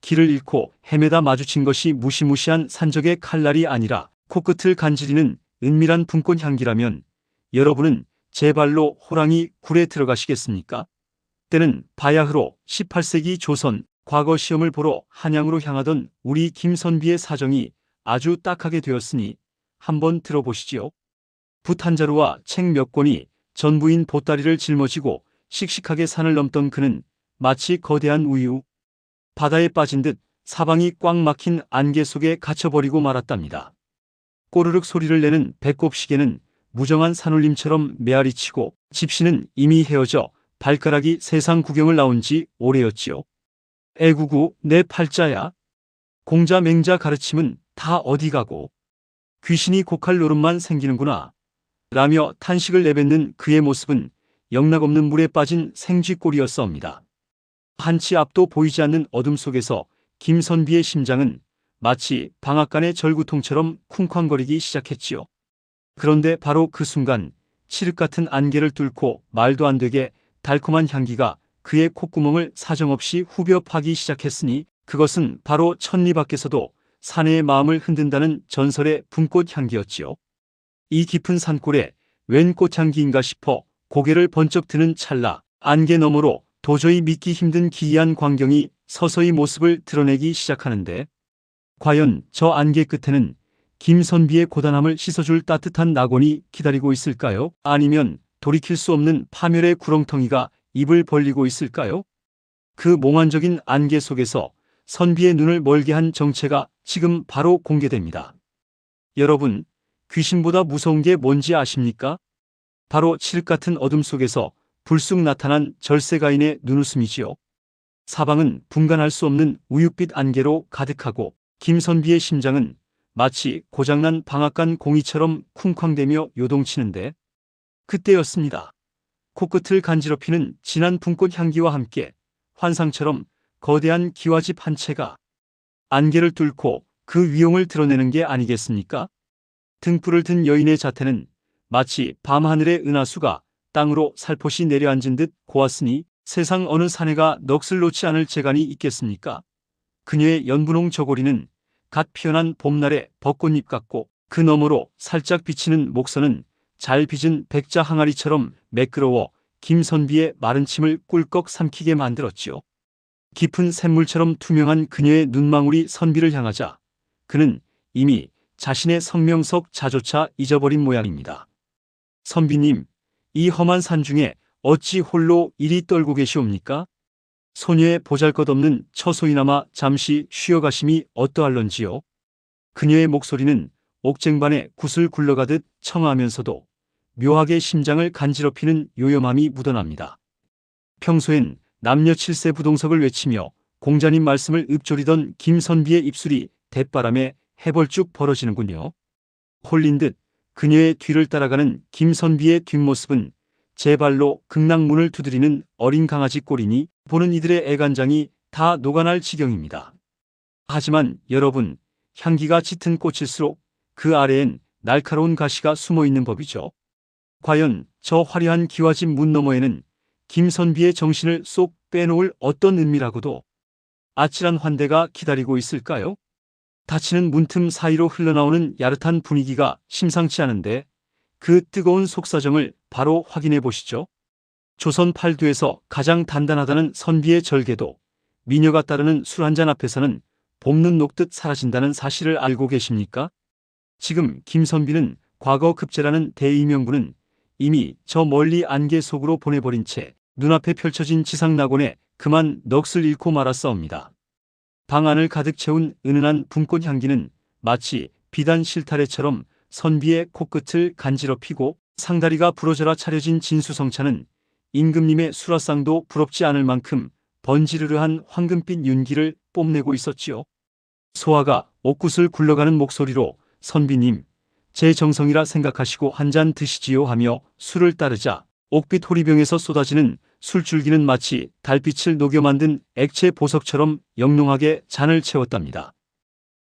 길을 잃고 헤매다 마주친 것이 무시무시한 산적의 칼날이 아니라 코끝을 간지리는 은밀한 분꽃 향기라면 여러분은 제 발로 호랑이 굴에 들어가시겠습니까? 때는 바야흐로 18세기 조선 과거 시험을 보러 한양으로 향하던 우리 김선비의 사정이 아주 딱하게 되었으니 한번 들어보시지요. 붓 한 자루와 책 몇 권이 전부인 보따리를 짊어지고 씩씩하게 산을 넘던 그는 마치 거대한 우유 바다에 빠진 듯 사방이 꽉 막힌 안개 속에 갇혀버리고 말았답니다. 꼬르륵 소리를 내는 배꼽시계는 무정한 산울림처럼 메아리치고 집시는 이미 헤어져 발가락이 세상 구경을 나온 지 오래였지요. 애구구 내 팔자야. 공자 맹자 가르침은 다 어디 가고 귀신이 고칼 노름만 생기는구나 라며 탄식을 내뱉는 그의 모습은 영락없는 물에 빠진 생쥐꼴이었사옵니다. 한치 앞도 보이지 않는 어둠 속에서 김선비의 심장은 마치 방앗간의 절구통처럼 쿵쾅거리기 시작했지요. 그런데 바로 그 순간 칠흑 같은 안개를 뚫고 말도 안 되게 달콤한 향기가 그의 콧구멍을 사정없이 후벼 파기 시작했으니 그것은 바로 천리 밖에서도 사내의 마음을 흔든다는 전설의 분꽃 향기였지요. 이 깊은 산골에 웬 꽃향기인가 싶어 고개를 번쩍 드는 찰나 안개 너머로 도저히 믿기 힘든 기이한 광경이 서서히 모습을 드러내기 시작하는데 과연 저 안개 끝에는 김선비의 고단함을 씻어줄 따뜻한 낙원이 기다리고 있을까요? 아니면 돌이킬 수 없는 파멸의 구렁텅이가 입을 벌리고 있을까요? 그 몽환적인 안개 속에서 선비의 눈을 멀게 한 정체가 지금 바로 공개됩니다. 여러분, 귀신보다 무서운 게 뭔지 아십니까? 바로 칠흑 같은 어둠 속에서 불쑥 나타난 절세가인의 눈웃음이지요. 사방은 분간할 수 없는 우윳빛 안개로 가득하고 김선비의 심장은 마치 고장난 방앗간 공이처럼 쿵쾅대며 요동치는데 그때였습니다. 코끝을 간지럽히는 진한 분꽃 향기와 함께 환상처럼 거대한 기와집 한 채가 안개를 뚫고 그 위용을 드러내는 게 아니겠습니까? 등불을 든 여인의 자태는 마치 밤하늘의 은하수가 땅으로 살포시 내려앉은 듯 고왔으니 세상 어느 사내가 넋을 놓지 않을 재간이 있겠습니까? 그녀의 연분홍 저고리는 갓 피어난 봄날의 벚꽃잎 같고 그 너머로 살짝 비치는 목선은 잘 빚은 백자 항아리처럼 매끄러워 김선비의 마른 침을 꿀꺽 삼키게 만들었지요. 깊은 샘물처럼 투명한 그녀의 눈망울이 선비를 향하자 그는 이미 자신의 성명석 자조차 잊어버린 모양입니다. 선비님, 이 험한 산 중에 어찌 홀로 이리 떨고 계시옵니까? 소녀의 보잘것없는 처소이나마 잠시 쉬어가심이 어떠할런지요? 그녀의 목소리는 옥쟁반에 굿을 굴러가듯 청아하면서도 묘하게 심장을 간지럽히는 요염함이 묻어납니다. 평소엔 남녀 칠세 부동석을 외치며 공자님 말씀을 읊조리던 김선비의 입술이 대바람에 해벌쭉 벌어지는군요. 홀린 듯 그녀의 뒤를 따라가는 김선비의 뒷모습은 제 발로 극락문을 두드리는 어린 강아지 꼴이니 보는 이들의 애간장이 다 녹아날 지경입니다. 하지만 여러분, 향기가 짙은 꽃일수록 그 아래엔 날카로운 가시가 숨어 있는 법이죠. 과연 저 화려한 기와집 문 너머에는 김선비의 정신을 쏙 빼놓을 어떤 은밀하고도 아찔한 환대가 기다리고 있을까요? 닫히는 문틈 사이로 흘러나오는 야릇한 분위기가 심상치 않은데 그 뜨거운 속사정을 바로 확인해 보시죠. 조선 팔도에서 가장 단단하다는 선비의 절개도 미녀가 따르는 술 한잔 앞에서는 봄눈 녹듯 사라진다는 사실을 알고 계십니까? 지금 김선비는 과거 급제라는 대이명분은 이미 저 멀리 안개 속으로 보내버린 채 눈앞에 펼쳐진 지상낙원에 그만 넋을 잃고 말았사옵니다. 방 안을 가득 채운 은은한 분꽃 향기는 마치 비단 실타래처럼 선비의 코끝을 간지럽히고 상다리가 부러져라 차려진 진수성찬은 임금님의 수라상도 부럽지 않을 만큼 번지르르한 황금빛 윤기를 뽐내고 있었지요. 소아가 옥굿을 굴러가는 목소리로 선비님, 제 정성이라 생각하시고 한 잔 드시지요 하며 술을 따르자 옥빛 호리병에서 쏟아지는 술줄기는 마치 달빛을 녹여 만든 액체 보석처럼 영롱하게 잔을 채웠답니다.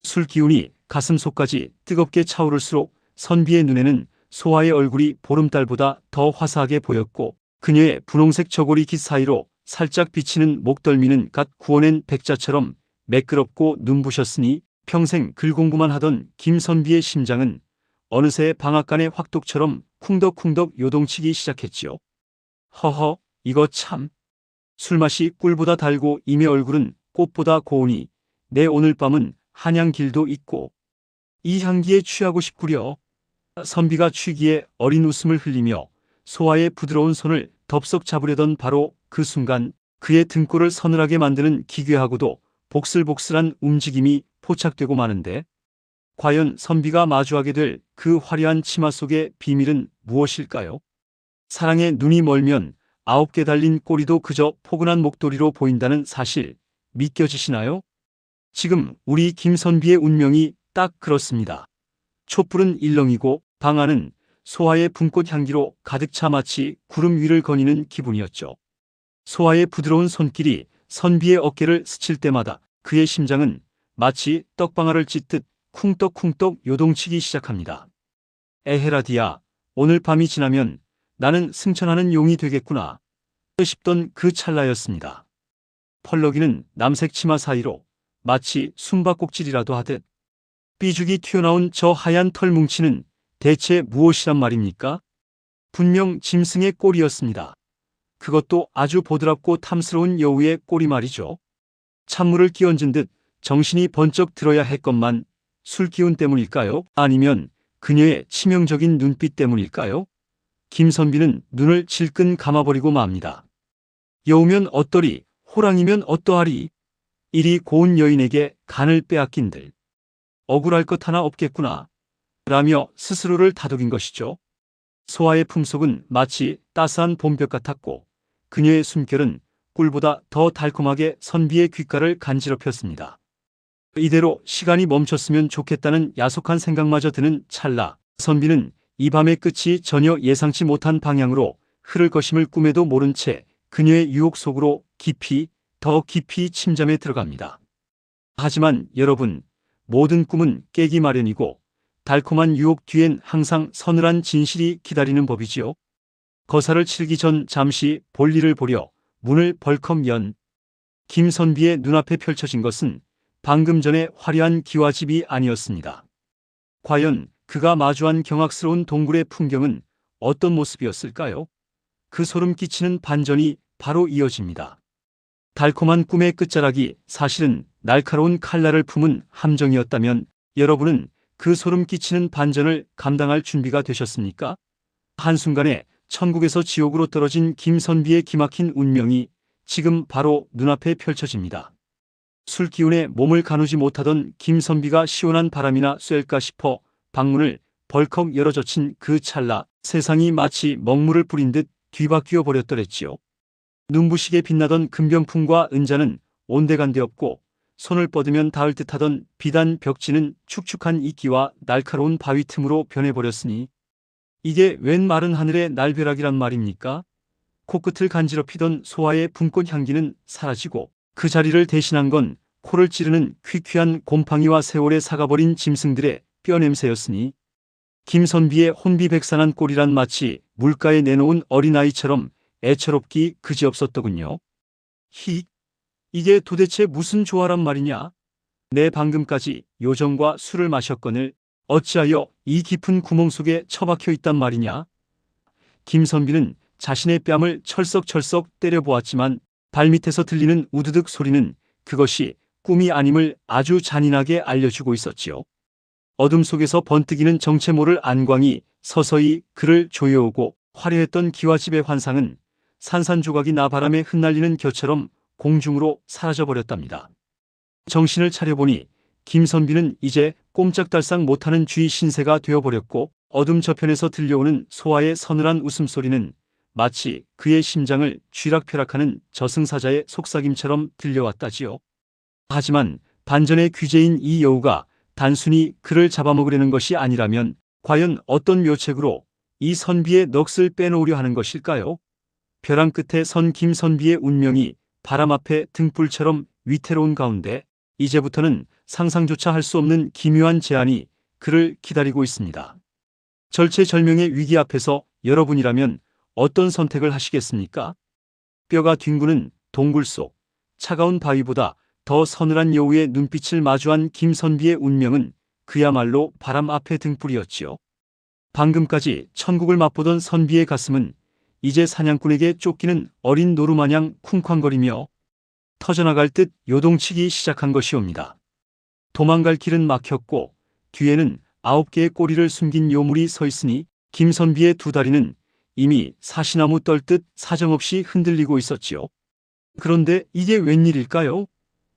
술 기운이 가슴속까지 뜨겁게 차오를수록 선비의 눈에는 소아의 얼굴이 보름달보다 더 화사하게 보였고 그녀의 분홍색 저고리 깃 사이로 살짝 비치는 목덜미는 갓 구워낸 백자처럼 매끄럽고 눈부셨으니 평생 글 공부만 하던 김선비의 심장은 어느새 방앗간의 확독처럼 쿵덕쿵덕 요동치기 시작했지요. 허허, 이거 참. 술맛이 꿀보다 달고 임의 얼굴은 꽃보다 고우니 내 오늘 밤은 한양길도 있고 이 향기에 취하고 싶구려. 선비가 취기에 어린 웃음을 흘리며 소아의 부드러운 손을 덥석 잡으려던 바로 그 순간 그의 등골을 서늘하게 만드는 기괴하고도 복슬복슬한 움직임이 포착되고 마는데 과연 선비가 마주하게 될 그 화려한 치마 속의 비밀은 무엇일까요? 사랑에 눈이 멀면 9개 달린 꼬리도 그저 포근한 목도리로 보인다는 사실 믿겨지시나요? 지금 우리 김선비의 운명이 딱 그렇습니다. 촛불은 일렁이고 방 안은 소아의 분꽃 향기로 가득 차 마치 구름 위를 거니는 기분이었죠. 소아의 부드러운 손길이 선비의 어깨를 스칠 때마다 그의 심장은 마치 떡방아를 찢듯 쿵떡쿵떡 요동치기 시작합니다. 에헤라디야, 오늘 밤이 지나면 나는 승천하는 용이 되겠구나 싶던 그 찰나였습니다. 펄럭이는 남색 치마 사이로 마치 숨바꼭질이라도 하듯 삐죽이 튀어나온 저 하얀 털 뭉치는 대체 무엇이란 말입니까? 분명 짐승의 꼬리였습니다. 그것도 아주 보드랍고 탐스러운 여우의 꼬리 말이죠. 찬물을 끼얹은 듯 정신이 번쩍 들어야 했건만 술 기운 때문일까요? 아니면 그녀의 치명적인 눈빛 때문일까요? 김선비는 눈을 질끈 감아버리고 맙니다. 여우면 어떠리, 호랑이면 어떠하리. 이리 고운 여인에게 간을 빼앗긴들. 억울할 것 하나 없겠구나. 라며 스스로를 다독인 것이죠. 소아의 품속은 마치 따스한 봄볕 같았고 그녀의 숨결은 꿀보다 더 달콤하게 선비의 귓가를 간지럽혔습니다. 이대로 시간이 멈췄으면 좋겠다는 야속한 생각마저 드는 찰나 선비는 이 밤의 끝이 전혀 예상치 못한 방향으로 흐를 것임을 꿈에도 모른 채 그녀의 유혹 속으로 깊이 더 깊이 침잠에 들어갑니다. 하지만 여러분, 모든 꿈은 깨기 마련이고 달콤한 유혹 뒤엔 항상 서늘한 진실이 기다리는 법이지요. 거사를 치르기 전 잠시 볼일을 보려 문을 벌컥 연 김선비의 눈앞에 펼쳐진 것은 방금 전의 화려한 기와집이 아니었습니다. 과연 그가 마주한 경악스러운 동굴의 풍경은 어떤 모습이었을까요? 그 소름 끼치는 반전이 바로 이어집니다. 달콤한 꿈의 끝자락이 사실은 날카로운 칼날을 품은 함정이었다면 여러분은 그 소름 끼치는 반전을 감당할 준비가 되셨습니까? 한순간에 천국에서 지옥으로 떨어진 김선비의 기막힌 운명이 지금 바로 눈앞에 펼쳐집니다. 술기운에 몸을 가누지 못하던 김선비가 시원한 바람이나 쐴까 싶어 방문을 벌컥 열어젖힌 그 찰나 세상이 마치 먹물을 뿌린 듯 뒤바뀌어 버렸더랬지요. 눈부시게 빛나던 금병풍과 은자는 온데간데 없고 손을 뻗으면 닿을 듯하던 비단 벽지는 축축한 이끼와 날카로운 바위 틈으로 변해버렸으니 이게 웬 마른 하늘의 날벼락이란 말입니까? 코끝을 간지럽히던 소아의 분꽃 향기는 사라지고 그 자리를 대신한 건 코를 찌르는 퀴퀴한 곰팡이와 세월에 사가버린 짐승들의 뼈냄새였으니 김선비의 혼비백산한 꼴이란 마치 물가에 내놓은 어린아이처럼 애처롭기 그지없었더군요. 이게 도대체 무슨 조화란 말이냐? 내 방금까지 요정과 술을 마셨거늘 어찌하여 이 깊은 구멍 속에 처박혀 있단 말이냐? 김선비는 자신의 뺨을 철썩철썩 때려보았지만 발밑에서 들리는 우드득 소리는 그것이 꿈이 아님을 아주 잔인하게 알려주고 있었지요. 어둠 속에서 번뜩이는 정체 모를 안광이 서서히 그를 조여오고 화려했던 기와집의 환상은 산산조각이 나바람에 흩날리는 겨처럼 공중으로 사라져버렸답니다. 정신을 차려보니 김선비는 이제 꼼짝달싹 못하는 쥐 신세가 되어버렸고 어둠 저편에서 들려오는 소아의 서늘한 웃음소리는 마치 그의 심장을 쥐락펴락하는 저승사자의 속삭임처럼 들려왔다지요. 하지만 반전의 귀재인 이 여우가 단순히 그를 잡아먹으려는 것이 아니라면 과연 어떤 묘책으로 이 선비의 넋을 빼놓으려 하는 것일까요? 벼랑 끝에 선 김선비의 운명이 바람 앞에 등불처럼 위태로운 가운데 이제부터는 상상조차 할 수 없는 기묘한 제안이 그를 기다리고 있습니다. 절체절명의 위기 앞에서 여러분이라면 어떤 선택을 하시겠습니까? 뼈가 뒹구는 동굴 속 차가운 바위보다 더 서늘한 여우의 눈빛을 마주한 김선비의 운명은 그야말로 바람 앞의 등불이었지요. 방금까지 천국을 맛보던 선비의 가슴은 이제 사냥꾼에게 쫓기는 어린 노루마냥 쿵쾅거리며 터져나갈 듯 요동치기 시작한 것이옵니다. 도망갈 길은 막혔고 뒤에는 9개의 꼬리를 숨긴 요물이 서 있으니 김선비의 두 다리는 이미 사시나무 떨듯 사정없이 흔들리고 있었지요. 그런데 이게 웬일일까요?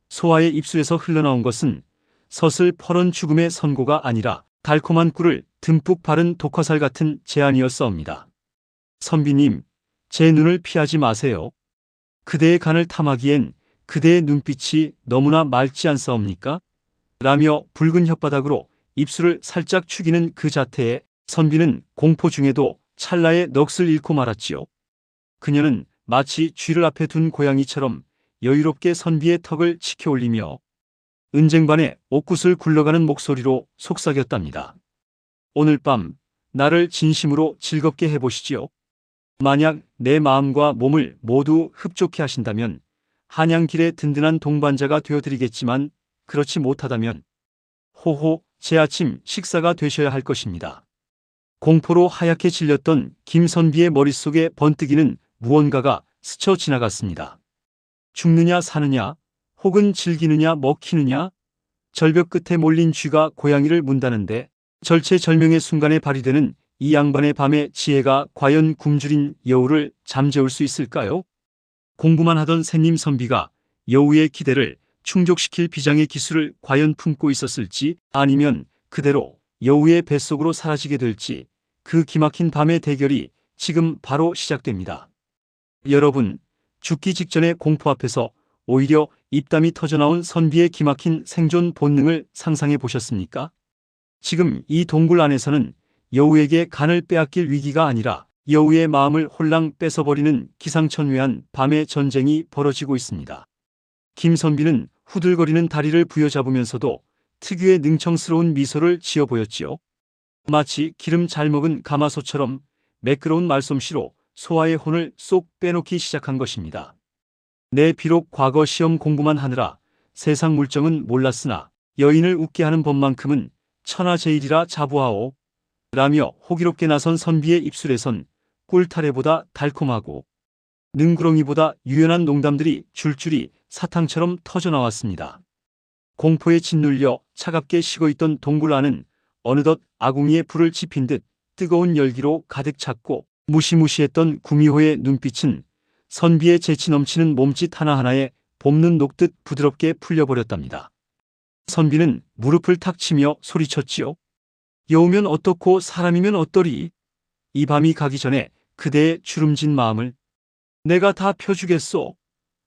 소아의 입술에서 흘러나온 것은 서슬 퍼런 죽음의 선고가 아니라 달콤한 꿀을 듬뿍 바른 독화살 같은 제안이었사옵니다. 선비님, 제 눈을 피하지 마세요. 그대의 간을 탐하기엔 그대의 눈빛이 너무나 맑지 않사옵니까? 라며 붉은 혓바닥으로 입술을 살짝 축이는 그 자태에 선비는 공포 중에도 찰나의 넋을 잃고 말았지요. 그녀는 마치 쥐를 앞에 둔 고양이처럼 여유롭게 선비의 턱을 치켜올리며 은쟁반에 옥굿을 굴러가는 목소리로 속삭였답니다. 오늘 밤 나를 진심으로 즐겁게 해보시지요. 만약 내 마음과 몸을 모두 흡족해 하신다면 한양길의 든든한 동반자가 되어드리겠지만 그렇지 못하다면 호호 제 아침 식사가 되셔야 할 것입니다. 공포로 하얗게 질렸던 김선비의 머릿속에 번뜩이는 무언가가 스쳐 지나갔습니다. 죽느냐 사느냐 혹은 즐기느냐 먹히느냐 절벽 끝에 몰린 쥐가 고양이를 문다는데 절체절명의 순간에 발휘되는 이 양반의 밤의 지혜가 과연 굶주린 여우를 잠재울 수 있을까요? 공부만 하던 샌님 선비가 여우의 기대를 충족시킬 비장의 기술을 과연 품고 있었을지 아니면 그대로 여우의 뱃속으로 사라지게 될지 그 기막힌 밤의 대결이 지금 바로 시작됩니다. 여러분, 죽기 직전의 공포 앞에서 오히려 입담이 터져나온 선비의 기막힌 생존 본능을 상상해 보셨습니까? 지금 이 동굴 안에서는 여우에게 간을 빼앗길 위기가 아니라 여우의 마음을 홀랑 뺏어버리는 기상천외한 밤의 전쟁이 벌어지고 있습니다. 김선비는 후들거리는 다리를 부여잡으면서도 특유의 능청스러운 미소를 지어 보였지요. 마치 기름 잘 먹은 가마솥처럼 매끄러운 말솜씨로 소아의 혼을 쏙 빼놓기 시작한 것입니다. 내 비록 과거 시험 공부만 하느라 세상 물정은 몰랐으나 여인을 웃게 하는 법만큼은 천하제일이라 자부하오. 라며 호기롭게 나선 선비의 입술에선 꿀타래보다 달콤하고 능구렁이보다 유연한 농담들이 줄줄이 사탕처럼 터져나왔습니다. 공포에 짓눌려 차갑게 식어있던 동굴 안은 어느덧 아궁이에 불을 지핀 듯 뜨거운 열기로 가득 찼고 무시무시했던 구미호의 눈빛은 선비의 재치 넘치는 몸짓 하나하나에 봄눈 녹듯 부드럽게 풀려버렸답니다. 선비는 무릎을 탁 치며 소리쳤지요. 여우면 어떻고 사람이면 어떠리. 이 밤이 가기 전에 그대의 주름진 마음을 내가 다 펴주겠소.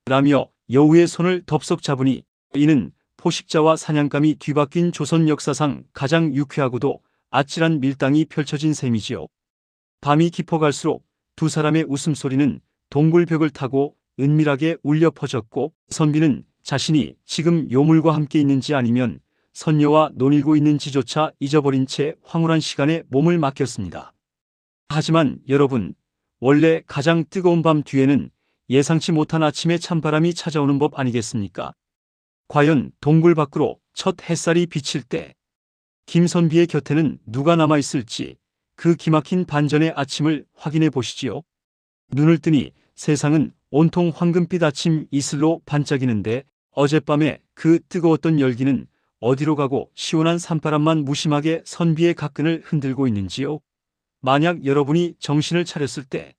라며 여우의 손을 덥석 잡으니 이는 포식자와 사냥감이 뒤바뀐 조선 역사상 가장 유쾌하고도 아찔한 밀당이 펼쳐진 셈이지요. 밤이 깊어갈수록 두 사람의 웃음소리는 동굴벽을 타고 은밀하게 울려 퍼졌고 선비는 자신이 지금 요물과 함께 있는지 아니면 선녀와 논일고 있는지조차 잊어버린 채 황홀한 시간에 몸을 맡겼습니다. 하지만 여러분, 원래 가장 뜨거운 밤 뒤에는 예상치 못한 아침의 찬바람이 찾아오는 법 아니겠습니까? 과연 동굴 밖으로 첫 햇살이 비칠 때 김선비의 곁에는 누가 남아있을지 그 기막힌 반전의 아침을 확인해 보시지요. 눈을 뜨니 세상은 온통 황금빛 아침 이슬로 반짝이는데 어젯밤에 그 뜨거웠던 열기는 어디로 가고 시원한 산바람만 무심하게 선비의 가끈을 흔들고 있는지요. 만약 여러분이 정신을 차렸을 때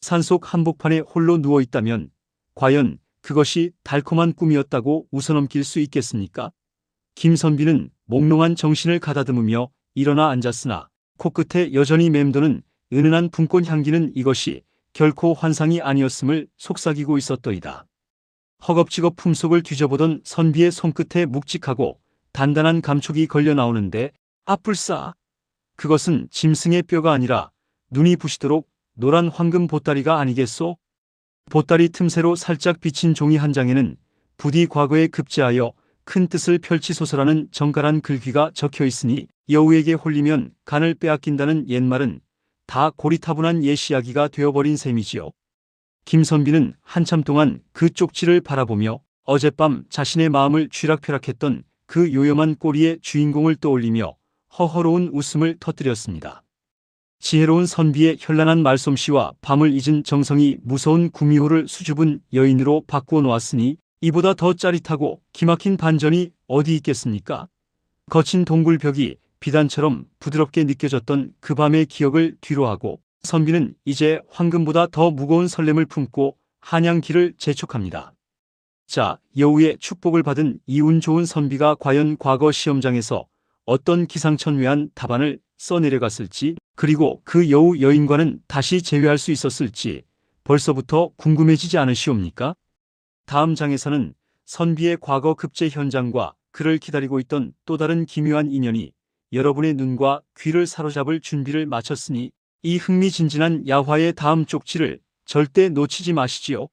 산속 한복판에 홀로 누워있다면 과연 그것이 달콤한 꿈이었다고 웃어넘길 수 있겠습니까? 김선비는 몽롱한 정신을 가다듬으며 일어나 앉았으나 코끝에 여전히 맴도는 은은한 분꽃 향기는 이것이 결코 환상이 아니었음을 속삭이고 있었더이다. 허겁지겁 품속을 뒤져보던 선비의 손끝에 묵직하고 단단한 감촉이 걸려 나오는데 아뿔싸! 그것은 짐승의 뼈가 아니라 눈이 부시도록 노란 황금 보따리가 아니겠소? 보따리 틈새로 살짝 비친 종이 한 장에는 부디 과거에 급제하여 큰 뜻을 펼치소서라는 정갈한 글귀가 적혀 있으니 여우에게 홀리면 간을 빼앗긴다는 옛말은 다 고리타분한 옛 이야기가 되어버린 셈이지요. 김선비는 한참 동안 그 쪽지를 바라보며 어젯밤 자신의 마음을 쥐락펴락했던 그 요염한 꼬리의 주인공을 떠올리며 허허로운 웃음을 터뜨렸습니다. 지혜로운 선비의 현란한 말솜씨와 밤을 잊은 정성이 무서운 구미호를 수줍은 여인으로 바꾸어 놓았으니 이보다 더 짜릿하고 기막힌 반전이 어디 있겠습니까? 거친 동굴벽이 비단처럼 부드럽게 느껴졌던 그 밤의 기억을 뒤로하고 선비는 이제 황금보다 더 무거운 설렘을 품고 한양길을 재촉합니다. 자, 여우의 축복을 받은 이 운 좋은 선비가 과연 과거 시험장에서 어떤 기상천외한 답안을 써내려갔을지, 그리고 그 여우 여인과는 다시 재회할 수 있었을지 벌써부터 궁금해지지 않으시옵니까? 다음 장에서는 선비의 과거 급제 현장과 그를 기다리고 있던 또 다른 기묘한 인연이 여러분의 눈과 귀를 사로잡을 준비를 마쳤으니 이 흥미진진한 야화의 다음 쪽지를 절대 놓치지 마시지요.